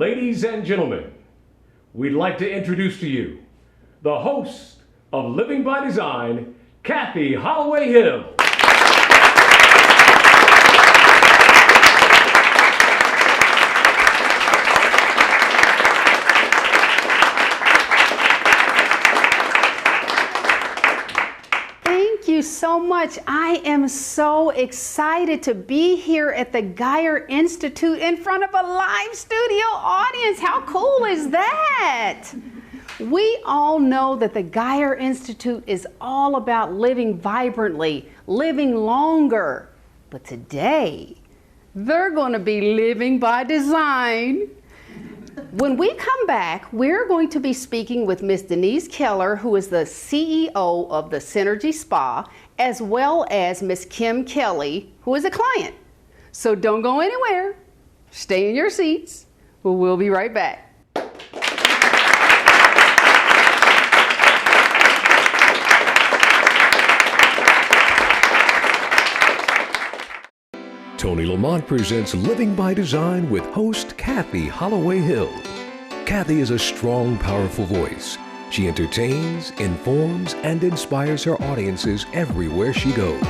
Ladies and gentlemen, we'd like to introduce to you the host of Living by Design, Kathy Holloway Hill. Thank you so much. I am so excited to be here at the Geyer Institute in front of a live studio audience. How cool is that? We all know that the Geyer Institute is all about living vibrantly, living longer. But today, they're going to be living by design. When we come back, we're going to be speaking with Miss Denise Keller, who is the CEO of the Synergy Spa, as well as Miss Kim Kelly, who is a client. So don't go anywhere. Stay in your seats. We'll be right back. Tony Lamont presents Living by Design with host Kathy Holloway Hill. Kathy is a strong, powerful voice. She entertains, informs, and inspires her audiences everywhere she goes.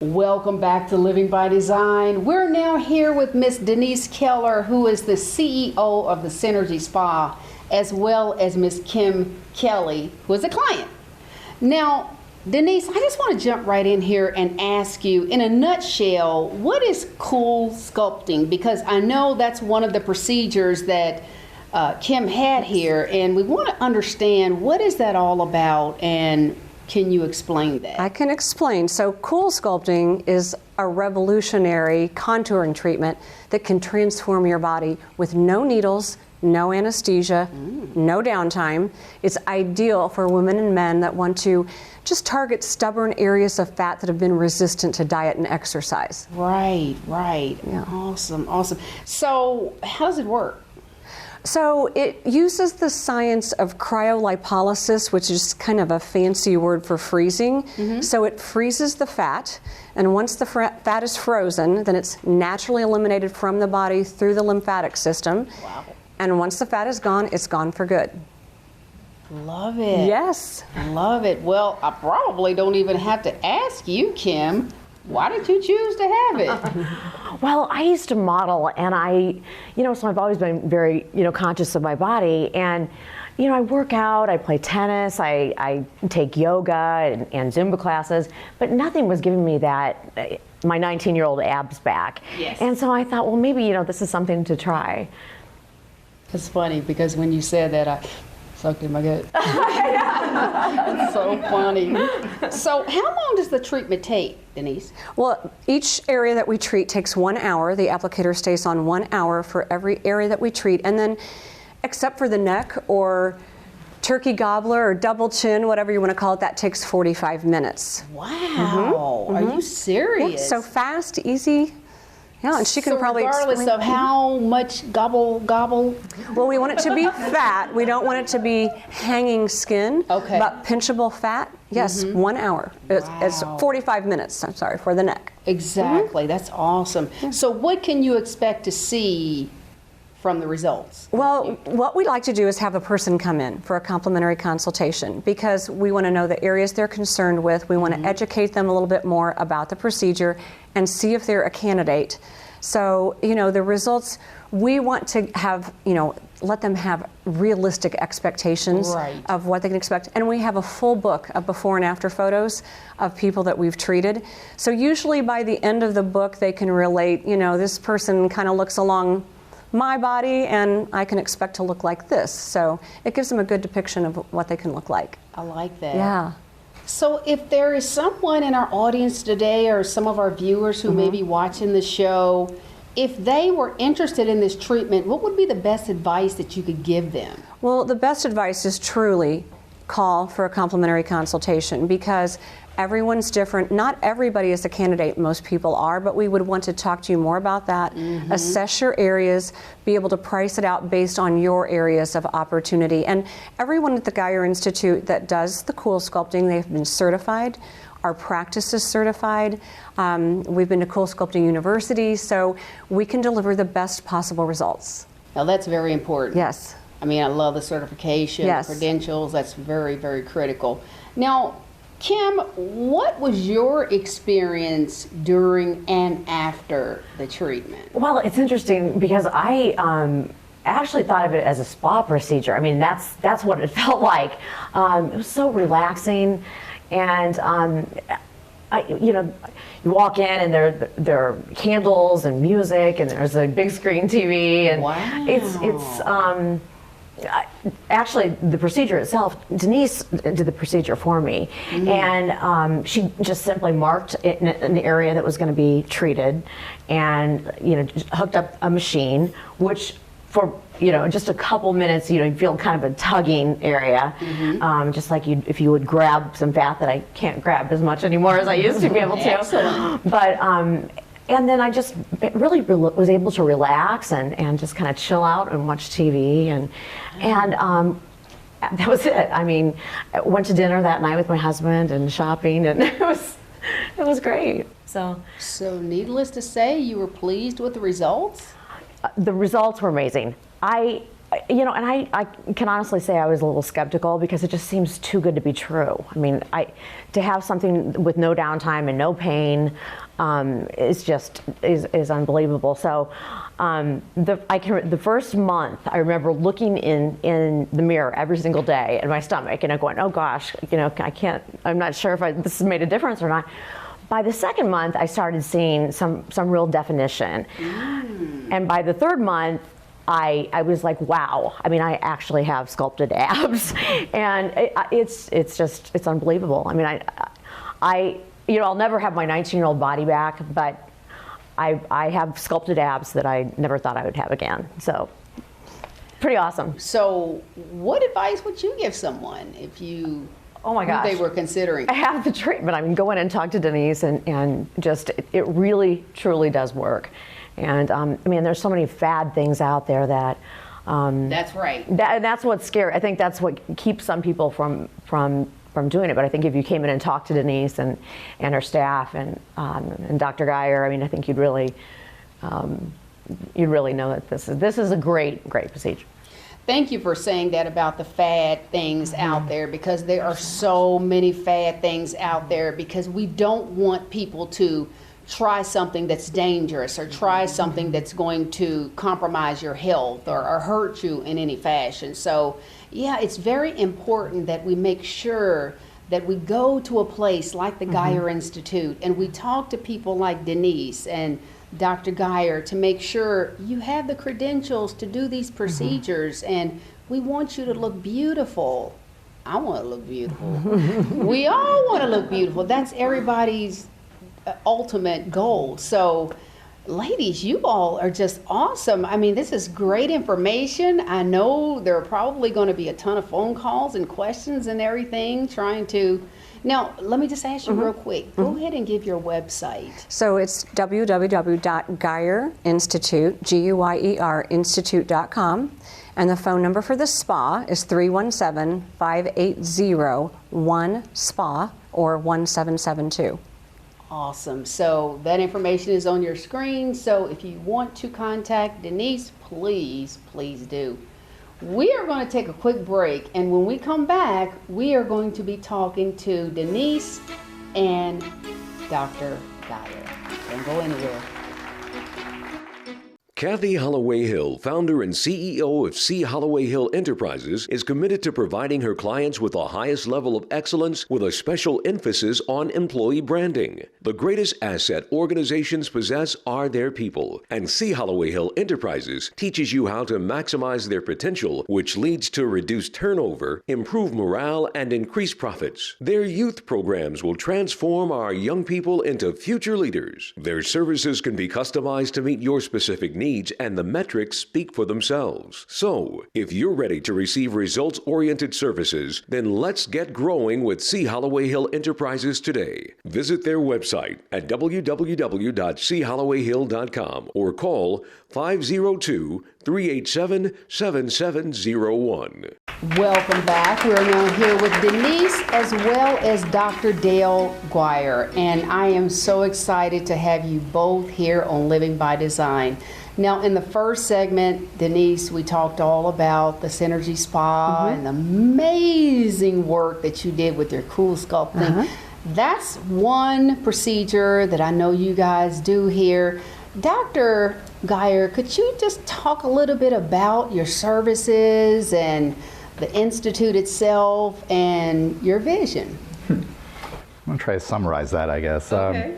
Welcome back to Living by Design. We're now here with Miss Denise Keller, who is the CEO of the Synergy Spa, as well as Miss Kim Kelly, who is a client. Now, Denise, I just want to jump right in here and ask you, in a nutshell, what is CoolSculpting? Because I know that's one of the procedures that Kim had here, and we want to understand what is that all about, and can you explain that? I can explain. So CoolSculpting is a revolutionary contouring treatment that can transform your body with no needles, no anesthesia, no downtime. It's ideal for women and men that want to just target stubborn areas of fat that have been resistant to diet and exercise. Right. Yeah. Awesome. So how does it work? So it uses the science of cryolipolysis, which is kind of a fancy word for freezing. So it freezes the fat, and once the fat is frozen, then it's naturally eliminated from the body through the lymphatic system. Wow. And once the fat is gone, it's gone for good. Love it. Yes. Love it. Well, I probably don't even have to ask you, Kim. Why did you choose to have it? Well, I used to model, and so I've always been very, conscious of my body. And, I work out, I play tennis, I take yoga and Zumba classes, but nothing was giving me that, my 19-year-old abs back. Yes. And so I thought, well, maybe, this is something to try. It's funny because when you said that, I sucked in my gut. It's so funny. So how long does the treatment take, Denise? Well, each area that we treat takes 1 hour. The applicator stays on 1 hour for every area that we treat. And then, except for the neck or turkey gobbler or double chin, whatever you want to call it, that takes 45 minutes. Wow. Are you serious? Yeah, so fast, easy. Yeah, and she can So probably regardless explain. of how much gobble, Well, we want it to be fat. We don't want it to be hanging skin. Okay. But pinchable fat, yes, 1 hour. It's Wow. 45 minutes, I'm sorry, for the neck. Exactly. That's awesome. So what can you expect to see from the results? Well, what we like to do is have a person come in for a complimentary consultation because we want to know the areas they're concerned with. We want to educate them a little bit more about the procedure and see if they're a candidate. So, the results, we want to have, let them have realistic expectations of what they can expect. And we have a full book of before and after photos of people that we've treated. So usually by the end of the book, they can relate, this person kind of looks along my body and I can expect to look like this. So it gives them a good depiction of what they can look like. I like that. Yeah. So if there is someone in our audience today or some of our viewers who may be watching the show, if they were interested in this treatment, what would be the best advice that you could give them? Well, the best advice is truly call for a complimentary consultation, because everyone's different. Not everybody is a candidate, most people are, but we would want to talk to you more about that, assess your areas, be able to price it out based on your areas of opportunity. And everyone at the Geyer Institute that does the CoolSculpting, they've been certified. Our practice is certified. We've been to CoolSculpting University, so we can deliver the best possible results. Now that's very important. Yes. I mean, I love the certification, Yes. credentials, that's very, very critical. Now, Kim, what was your experience during and after the treatment? Well, it's interesting because I actually thought of it as a spa procedure. I mean, that's what it felt like. It was so relaxing, and you walk in and there are candles and music, and there's a big screen TV, and Wow. actually, the procedure itself, Denise did the procedure for me, and she just simply marked an area that was going to be treated, and just hooked up a machine, which for just a couple minutes, you feel kind of a tugging area, just like if you would grab some fat that I can't grab as much anymore as I used to be able to. Excellent. But and then I just really was able to relax and just kind of chill out and watch TV, and that was it. I mean, I went to dinner that night with my husband and shopping, and it was great. So needless to say, you were pleased with the results? the results were amazing. I can honestly say I was a little skeptical because it just seems too good to be true. I mean, to have something with no downtime and no pain is unbelievable. So the first month, I remember looking in the mirror every single day at my stomach and going, oh gosh, I'm not sure if this has made a difference or not. By the second month, I started seeing some real definition. And by the third month, I was like, wow. I mean, I actually have sculpted abs, and it's unbelievable. I mean, I'll never have my 19-year-old body back, but I have sculpted abs that I never thought I would have again. So, pretty awesome. So, what advice would you give someone if you? Oh my gosh. They were considering. I have the treatment. I mean, go in and talk to Denise, and just it really truly does work. And I mean, there's so many fad things out there that. That's right. That's what's scary. I think that's what keeps some people from doing it. But I think if you came in and talked to Denise and her staff and Dr. Geyer, I mean, I think you'd really know that this is a great procedure. Thank you for saying that about the fad things out there, because there are so many fad things out there, because we don't want people to try something that's dangerous or try something that's going to compromise your health or hurt you in any fashion. So yeah, it's very important that we make sure that we go to a place like the Geyer Institute and we talk to people like Denise and Dr. Geyer to make sure you have the credentials to do these procedures, and we want you to look beautiful. I want to look beautiful. We all want to look beautiful. That's everybody's ultimate goal. So ladies, you all are just awesome. I mean, this is great information. I know there are probably going to be a ton of phone calls and questions and everything trying to. Now, let me just ask you real quick. Go ahead and give your website. So it's www.geyerinstitute, G-U-Y-E-R, institute.com. And the phone number for the spa is 317-580-1-SPA or 1772. Awesome. So that information is on your screen. So if you want to contact Denise, please do. We are going to take a quick break, and when we come back, we are going to be talking to Denise and Dr. Geyer. Don't go anywhere. Kathy Holloway Hill, founder and CEO of C. Holloway Hill Enterprises, is committed to providing her clients with the highest level of excellence with a special emphasis on employee branding. The greatest asset organizations possess are their people, and C. Holloway Hill Enterprises teaches you how to maximize their potential, which leads to reduced turnover, improve morale, and increase profits. Their youth programs will transform our young people into future leaders. Their services can be customized to meet your specific needs, and the metrics speak for themselves. So, if you're ready to receive results-oriented services, then let's get growing with C. Holloway Hill Enterprises today. Visit their website at www.chollowayhill.com or call 502-387-7701. Welcome back. We're now here with Denise as well as Dr. Dale Guyer, and I am so excited to have you both here on Living by Design. Now, in the first segment, Denise, we talked all about the Synergy Spa and the amazing work that you did with your CoolSculpting. That's one procedure that I know you guys do here. Dr. Guyer, could you just talk a little bit about your services and the Institute itself and your vision? I'm going to try to summarize that, I guess. Okay.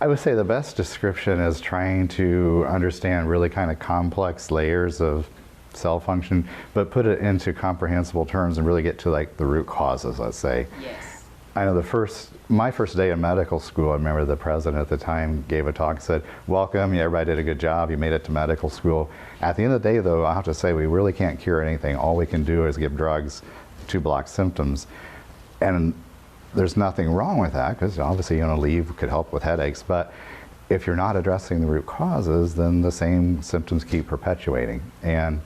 I would say the best description is trying to understand really kind of complex layers of cell function, but put it into comprehensible terms and really get to like the root causes, let's say. Yes. I know my first day in medical school, I remember the president at the time gave a talk and said, welcome, everybody did a good job, you made it to medical school. At the end of the day though, I have to say we really can't cure anything. All we can do is give drugs to block symptoms. And there's nothing wrong with that, because obviously leave could help with headaches, but if you're not addressing the root causes, then the same symptoms keep perpetuating. And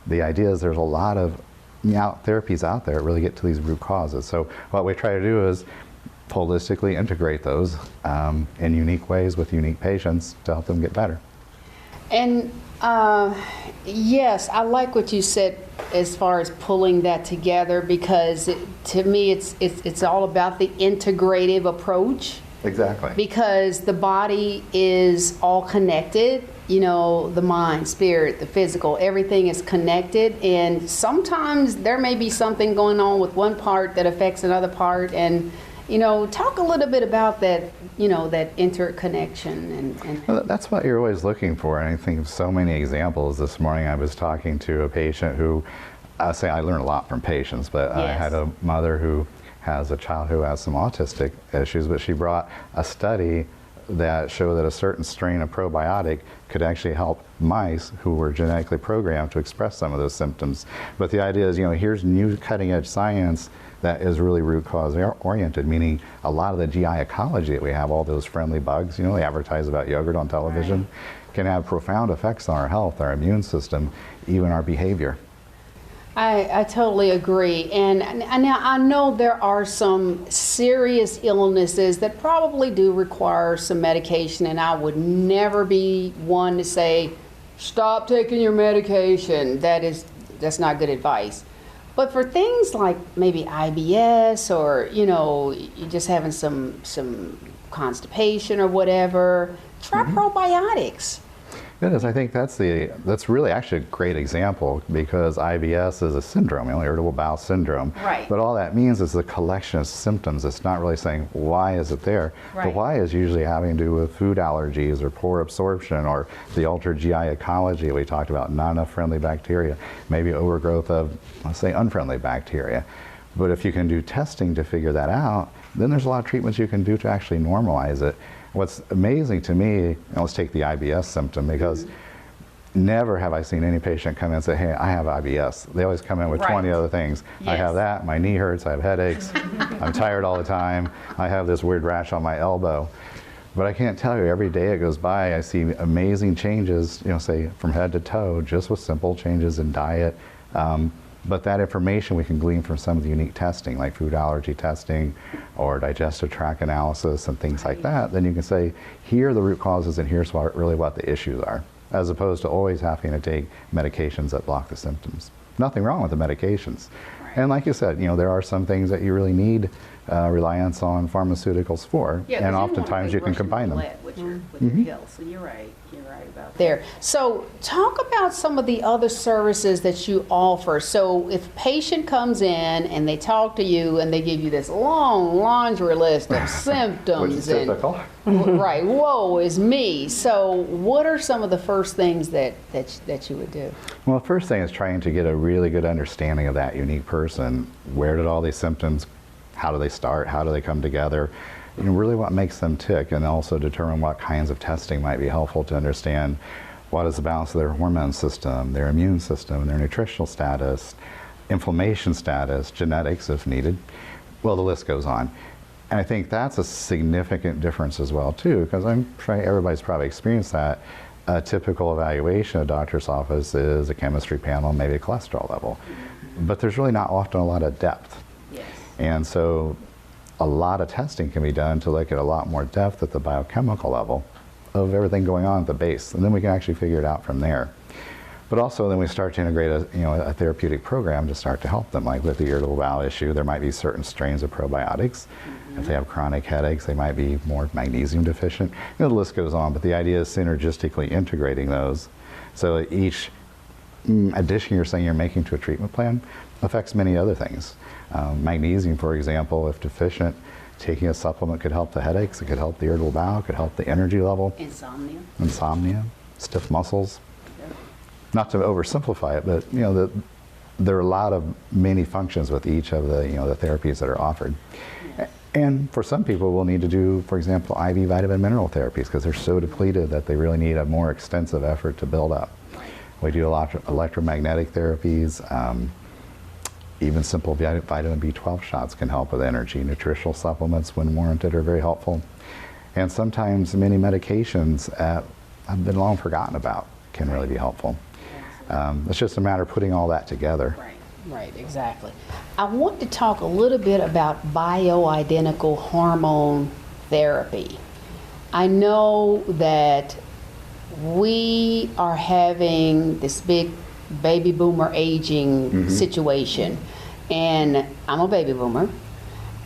the idea is there's a lot of therapies out there that really get to these root causes. So what we try to do is holistically integrate those in unique ways with unique patients to help them get better. And yes, I like what you said as far as pulling that together, because to me it's all about the integrative approach. Exactly. Because the body is all connected, the mind, spirit, the physical, everything is connected, and sometimes there may be something going on with one part that affects another part, and talk a little bit about that, that interconnection. Well, that's what you're always looking for, and I think of so many examples. This morning I was talking to a patient who, I learn a lot from patients, but yes. I had a mother who has a child who has some autistic issues, but she brought a study that showed that a certain strain of probiotic could actually help mice who were genetically programmed to express some of those symptoms. But the idea is, here's new cutting edge science that is really root cause oriented, meaning a lot of the GI ecology that we have, all those friendly bugs, they advertise about yogurt on television, can have profound effects on our health, our immune system, even our behavior. I totally agree. And now I know there are some serious illnesses that probably do require some medication, and I would never be one to say, stop taking your medication. That's not good advice. But for things like maybe IBS, or you're just having some constipation or whatever, try probiotics. It is. I think that's really actually a great example, because IBS is a syndrome, irritable bowel syndrome. Right. But all that means is a collection of symptoms. It's not really saying why is it there. Right. The why is usually having to do with food allergies or poor absorption or the altered GI ecology we talked about, not enough friendly bacteria, maybe overgrowth of, let's say, unfriendly bacteria. But if you can do testing to figure that out, then there's a lot of treatments you can do to actually normalize it. What's amazing to me, and let's take the IBS symptom, because never have I seen any patient come in and say, hey, I have IBS. They always come in with 20 other things. Yes. I have that, my knee hurts, I have headaches, I'm tired all the time, I have this weird rash on my elbow. But I can't tell you, every day it goes by, I see amazing changes, say from head to toe, just with simple changes in diet. But that information we can glean from some of the unique testing, like food allergy testing or digestive tract analysis and things like that. Then you can say, here are the root causes and here's really what the issues are, as opposed to always having to take medications that block the symptoms. Nothing wrong with the medications. And like you said, there are some things that you really need reliance on pharmaceuticals for, and oftentimes you can combine them. with your health. So you're right about there. So talk about some of the other services that you offer. So if a patient comes in and they talk to you and they give you this long laundry list of symptoms, Which is typical. Right, woe is me. So what are some of the first things that you would do? Well, the first thing is trying to get a really good understanding of that unique person. Where did all these symptoms, how do they start, how do they come together? You know, really what makes them tick, and also determine what kinds of testing might be helpful to understand what is the balance of their hormone system, their immune system, their nutritional status, inflammation status, genetics if needed. Well, the list goes on. And I think that's a significant difference as well too, because I'm sure everybody's probably experienced that. A typical evaluation at a doctor's office is a chemistry panel, maybe a cholesterol level. But there's really not often a lot of depth. Yes. And so a lot of testing can be done to look at a lot more depth at the biochemical level of everything going on at the base, and then we can actually figure it out from there. But also then we start to integrate a therapeutic program to start to help them. Like with the irritable bowel issue, there might be certain strains of probiotics. If they have chronic headaches, they might be more magnesium deficient. The list goes on, but the idea is synergistically integrating those. So each addition you're saying you're making to a treatment plan affects many other things. Magnesium, for example, if deficient, taking a supplement could help the headaches, it could help the irritable bowel, it could help the energy level. Insomnia, stiff muscles. Yep. Not to oversimplify it, but there are a lot of many functions with each of the the therapies that are offered. Yes. And for some people, we'll need to do, for example, IV vitamin mineral therapies because they're so depleted that they really need a more extensive effort to build up. We do a lot of electromagnetic therapies. Even simple vitamin B12 shots can help with energy. Nutritional supplements, when warranted, are very helpful. And sometimes many medications have been long forgotten about can really be helpful. It's just a matter of putting all that together. Right, exactly. I want to talk a little bit about bioidentical hormone therapy. I know that we are having this big baby boomer aging situation, and I'm a baby boomer,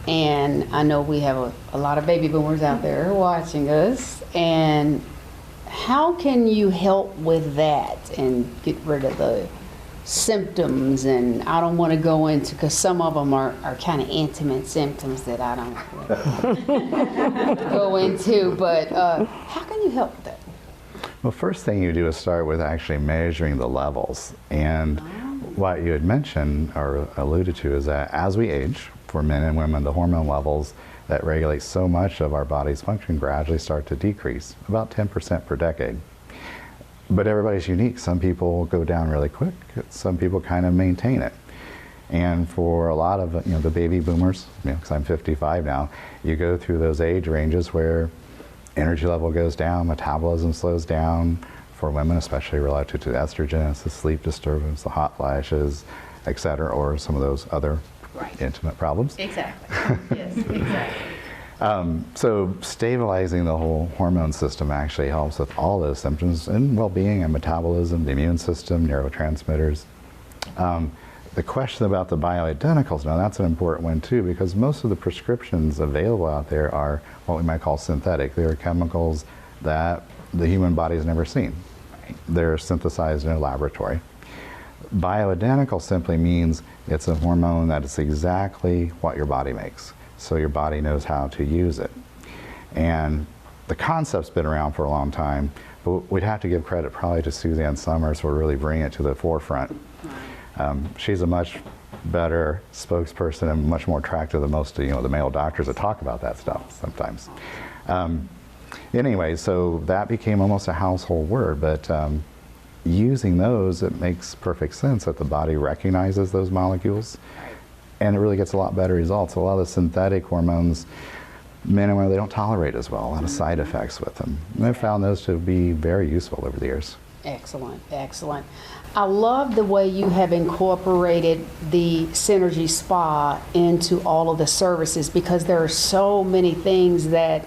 and I know we have a lot of baby boomers out there watching us. And how can you help with that and get rid of the symptoms? And I don't want to go into, because some of them are kind of intimate symptoms that I don't go into, but how can you help with that? Well, first thing you do is start with actually measuring the levels. And what you had mentioned or alluded to is that as we age, for men and women, the hormone levels that regulate so much of our body's function gradually start to decrease, about 10% per decade. But everybody's unique. Some people go down really quick, some people kind of maintain it. And for a lot of the baby boomers, because I'm 55 now, you go through those age ranges where energy level goes down, metabolism slows down. For women, especially relative to estrogen, it's the sleep disturbance, the hot flashes, et cetera, or some of those other intimate problems. Exactly. Yes, exactly. So stabilizing the whole hormone system actually helps with all those symptoms and well-being and metabolism, the immune system, neurotransmitters. The question about the bioidenticals, now that's an important one too, because most of the prescriptions available out there are what we might call synthetic. They are chemicals that the human body has never seen. They're synthesized in a laboratory. Bioidentical simply means it's a hormone that is exactly what your body makes, so your body knows how to use it. And the concept's been around for a long time, but we'd have to give credit probably to Suzanne Summers for really bringing it to the forefront. She's a much better spokesperson and much more attractive than most of the male doctors that talk about that stuff sometimes. Anyway, so that became almost a household word, but using those, it makes perfect sense that the body recognizes those molecules, and it really gets a lot better results. A lot of the synthetic hormones, men and women, they don't tolerate as well, a lot of side effects with them. And I've found those to be very useful over the years. Excellent, excellent. I love the way you have incorporated the Synergy Spa into all of the services, because there are so many things that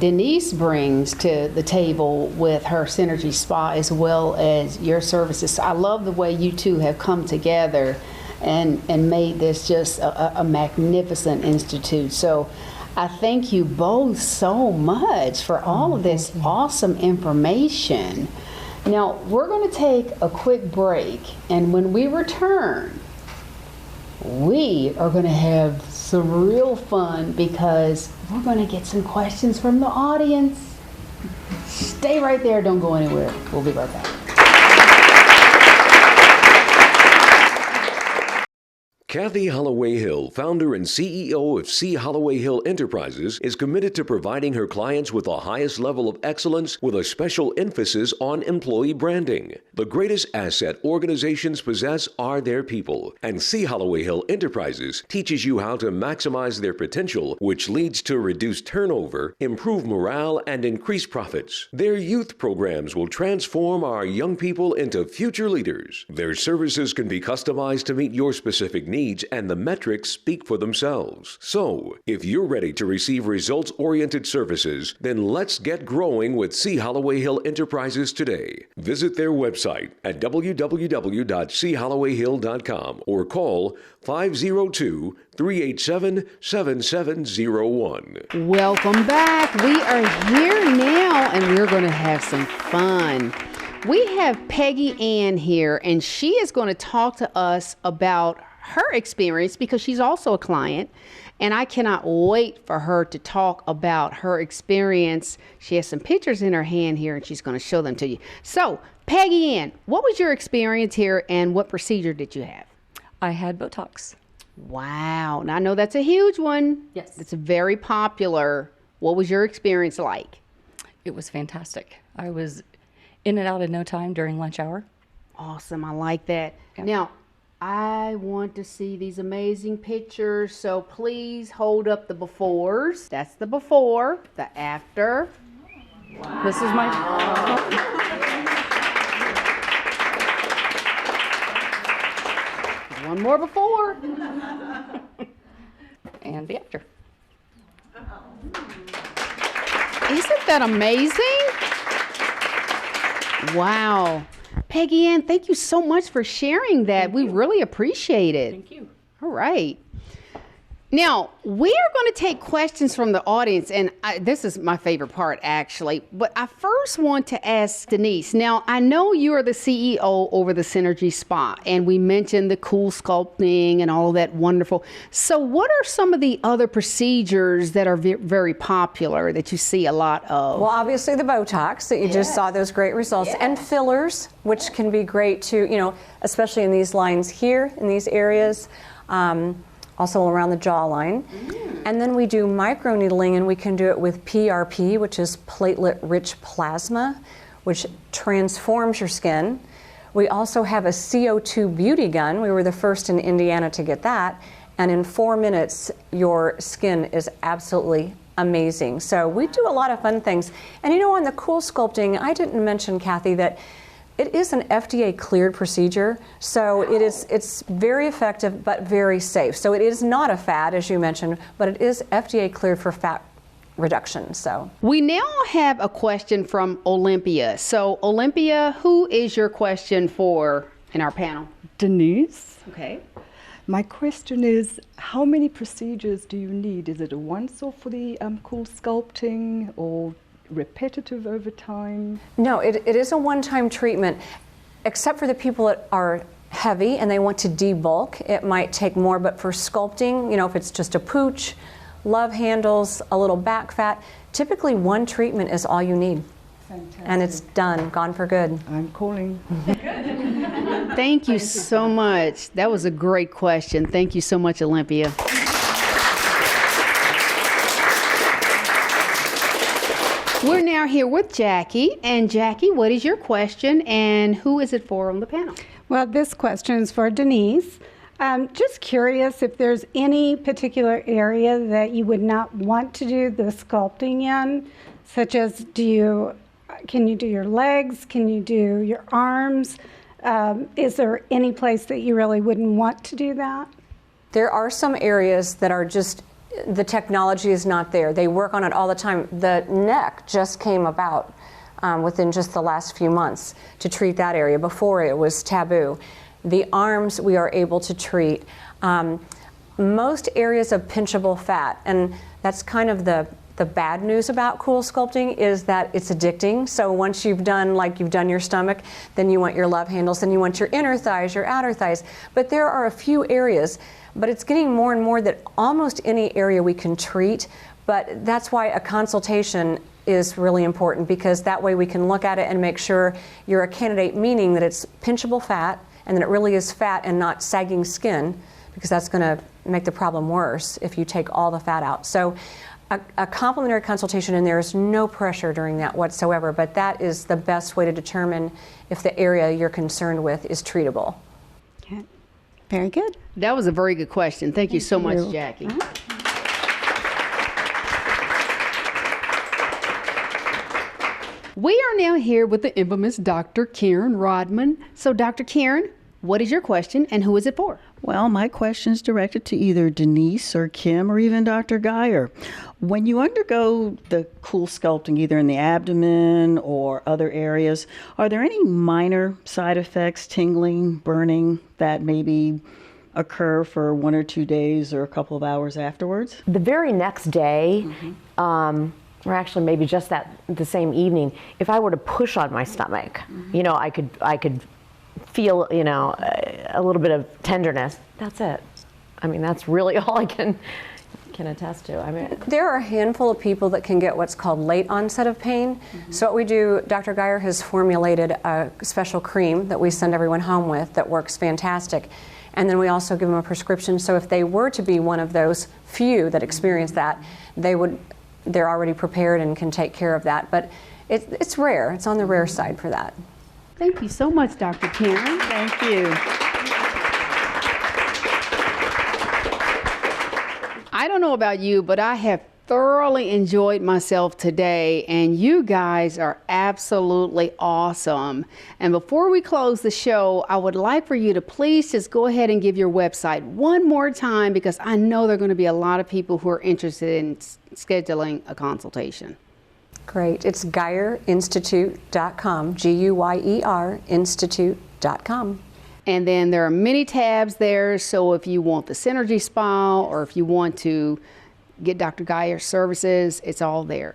Denise brings to the table with her Synergy Spa as well as your services. So I love the way you two have come together and made this just a magnificent institute. So I thank you both so much for all of this awesome information. Now, we're going to take a quick break, and when we return, we are going to have some real fun because we're going to get some questions from the audience. Stay right there. Don't go anywhere. We'll be right back. Kathy Holloway Hill, founder and CEO of C. Holloway Hill Enterprises, is committed to providing her clients with the highest level of excellence with a special emphasis on employee branding. The greatest asset organizations possess are their people, and C. Holloway Hill Enterprises teaches you how to maximize their potential, which leads to reduced turnover, improved morale, and increased profits. Their youth programs will transform our young people into future leaders. Their services can be customized to meet your specific needs, and the metrics speak for themselves. So, if you're ready to receive results-oriented services, then let's get growing with C. Holloway Hill Enterprises today. Visit their website at www.chollowayhill.com or call 502-387-7701. Welcome back. We are here now, and we're going to have some fun. We have Peggy Ann here, and she is going to talk to us about her experience because she's also a client, and I cannot wait for her to talk about her experience. She has some pictures in her hand here, and she's going to show them to you. So, Peggy Ann, what was your experience here, and what procedure did you have? I had Botox. Wow. Now, I know that's a huge one. Yes. It's very popular. What was your experience like? It was fantastic. I was in and out in no time during lunch hour. Awesome. I like that. Yeah. Now, I want to see these amazing pictures, so please hold up the befores. That's the before, the after. Wow. This is my... One more before. And the after. Isn't that amazing? Wow. Peggy Ann, thank you so much for sharing that. We really appreciate it. Thank you. All right. Now, we are going to take questions from the audience, and this is my favorite part, actually. But I first want to ask Denise. Now, I know you are the CEO over the Synergy Spa, and we mentioned the CoolSculpting and all of that wonderful. So what are some of the other procedures that are very popular that you see a lot of? Well, obviously the Botox that you just saw those great results, and fillers, which can be great too, you know, especially in these lines here, in these areas. Also around the jawline. And then we do microneedling, and we can do it with PRP, which is platelet-rich plasma, which transforms your skin. We also have a CO2 beauty gun. We were the first in Indiana to get that. And in 4 minutes, your skin is absolutely amazing. So we do a lot of fun things. And you know, on the CoolSculpting, I didn't mention, Kathy, that it is an FDA cleared procedure, so it's very effective but very safe. So it is not a fad, as you mentioned, but it is FDA cleared for fat reduction. So we now have a question from Olympia. So Olympia, who is your question for in our panel? Denise. Okay. My question is, how many procedures do you need? Is it a once-off for the CoolSculpting, or repetitive over time? No, it is a one-time treatment, except for the people that are heavy and they want to debulk. It might take more, but for sculpting, you know, if it's just a pooch, love handles, a little back fat, typically one treatment is all you need. Fantastic. And it's done, gone for good. I'm calling. Thank you so much. That was a great question. Thank you so much, Olympia. We're now here with Jackie. And Jackie, what is your question and who is it for on the panel? Well, this question is for Denise. Just curious if there's any particular area that you would not want to do the sculpting in, such as can you do your legs? Can you do your arms? Is there any place that you really wouldn't want to do that? There are some areas that are just, the technology is not there. They work on it all the time. The neck just came about within just the last few months to treat that area. Before it was taboo. The arms we are able to treat. most areas of pinchable fat, and that's kind of the bad news about CoolSculpting is that it's addicting. So once you've done your stomach, then you want your love handles, then you want your inner thighs, your outer thighs. But there are a few areas, but it's getting more and more that almost any area we can treat. But that's why a consultation is really important, because that way we can look at it and make sure you're a candidate, meaning that it's pinchable fat and that it really is fat and not sagging skin, because that's going to make the problem worse if you take all the fat out. So a complimentary consultation, and there is no pressure during that whatsoever, but that is the best way to determine if the area you're concerned with is treatable. Okay. Very good. That was a very good question. Thank you so much, Jackie. We are now here with the infamous Dr. Karen Rodman. So, Dr. Karen, what is your question and who is it for? Well, my question is directed to either Denise or Kim or even Dr. Geyer. When you undergo the CoolSculpting, either in the abdomen or other areas, are there any minor side effects, tingling, burning, that maybe occur for 1 or 2 days or a couple of hours afterwards? The very next day, or actually maybe just the same evening, if I were to push on my stomach, I could feel, a little bit of tenderness. That's it. I mean, that's really all I can attest to. I mean, there are a handful of people that can get what's called late onset of pain. So what we do, Dr. Geyer has formulated a special cream that we send everyone home with that works fantastic. And then we also give them a prescription. So if they were to be one of those few that experience that, they're already prepared and can take care of that. But it's rare. It's on the rare side for that. Thank you so much, Dr. Karen. Thank you. I don't know about you, but I have thoroughly enjoyed myself today, and you guys are absolutely awesome. And before we close the show, I would like for you to please just go ahead and give your website one more time, because I know there are going to be a lot of people who are interested in scheduling a consultation. Great. It's GeyerInstitute.com, G-U-Y-E-R, Institute.com. And then there are many tabs there, so if you want the Synergy Spa or if you want to get Dr. Geyer's services, it's all there.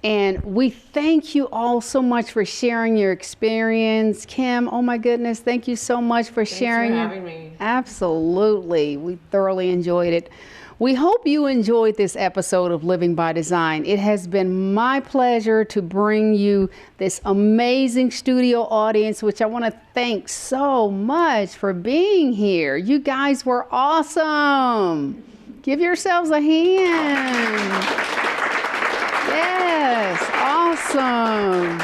And we thank you all so much for sharing your experience. Kim, oh my goodness, thank you so much for sharing. Thanks for having me. Absolutely. We thoroughly enjoyed it. We hope you enjoyed this episode of Living by Design. It has been my pleasure to bring you this amazing studio audience, which I want to thank so much for being here. You guys were awesome. Give yourselves a hand. Yes, awesome.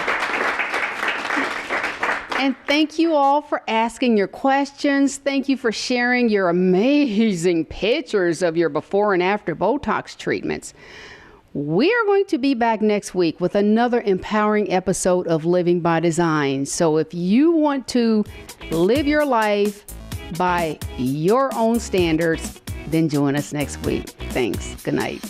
And thank you all for asking your questions. Thank you for sharing your amazing pictures of your before and after Botox treatments. We are going to be back next week with another empowering episode of Living by Design. So if you want to live your life by your own standards, then join us next week. Thanks. Good night.